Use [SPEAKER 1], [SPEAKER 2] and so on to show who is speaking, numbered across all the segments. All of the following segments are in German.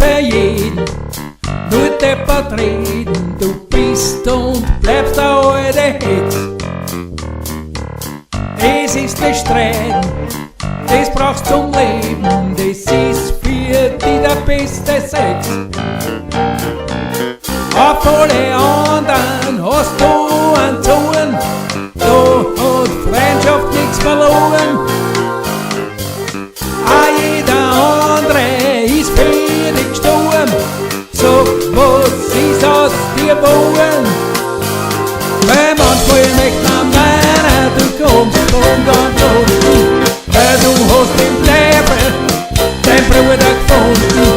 [SPEAKER 1] für jeden, nur deppert reden. Du bist und bleibst der alte Hex. Es ist der Streit, das brauchst zum Leben, das ist für dich der beste Sex. Auf alle anderen hast du einen Zorn, da hat Freundschaft nichts verloren. Auch jeder andere ist für dich gestorben. Sag, was ist aus dir geworden? Weil manchmal möchte man meinen, du kommst von ganz unten, weil du hast den Teufel, dein Bruder gefunden,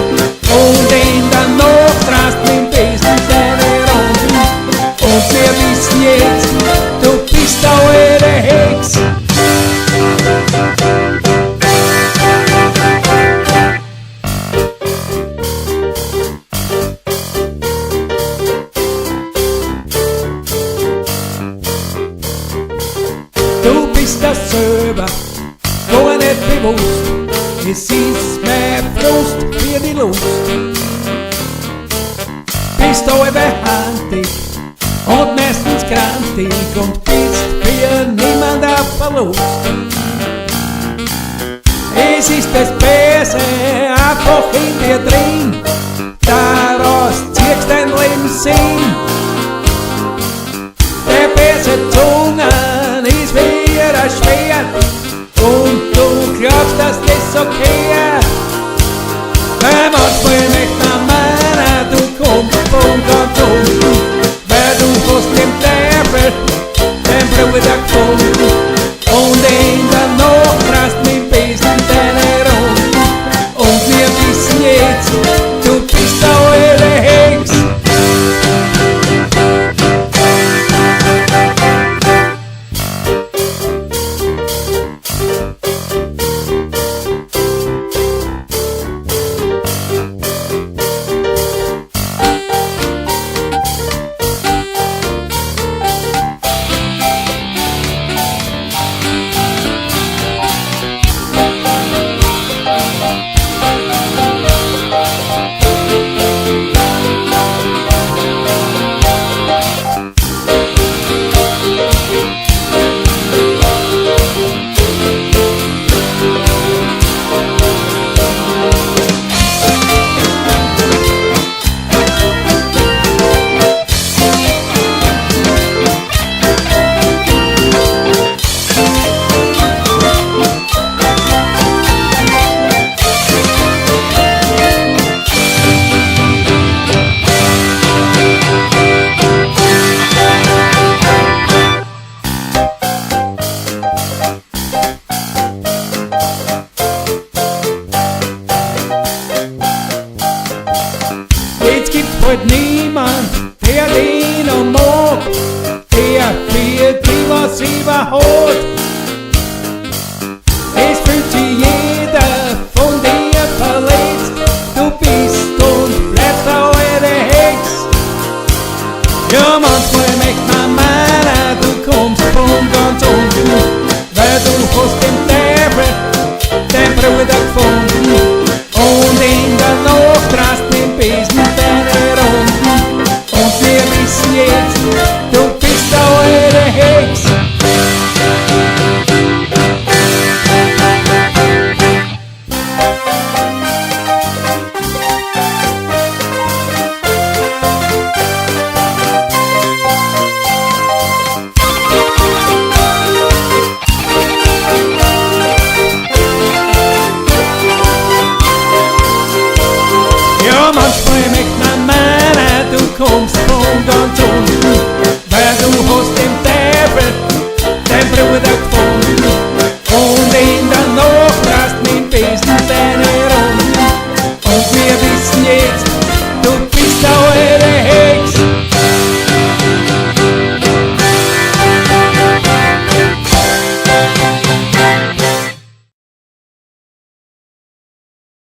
[SPEAKER 1] und in der Nacht rast mit dem Besen deine Runden. Und wir wissen jetzt, du bist der alte Hex. Du bist das selber gar nicht bewusst, es ist mein Frust für die Lust. Bist halb handig und meistens grantig und bist für niemand ein Verlust. Es ist das Böse einfach in dir drin, daraus ziehst dein Lebenssinn. Der böse Zungen ist wie ein Schwert und du glaubst, dass das okay ist. Weil manchmal möchte man meinen, du kommst von ganz unten, weil du hast den Teufel, dein Bruder gefunden, und in der Nacht rast mit dem Besen deine Runden. Und wir wissen jetzt, du bist der alte Hex. Jetzt gibt's bald niemand, der den noch mag, der für dich was überhat. Es fühlt sich jeder von dir verletzt, du bist und bleibst der alte Hex. Ja, manchmal möchte man meinen, du kommst von ganz unten, weil du hast den Teufel, dein Bruder gefunden, und in der Nacht rast mit dem Besen deine Runden. Und wir wissen jetzt, du bist der alte Hex. Ja, manchmal möchte man meinen, du kommst von ganz unten,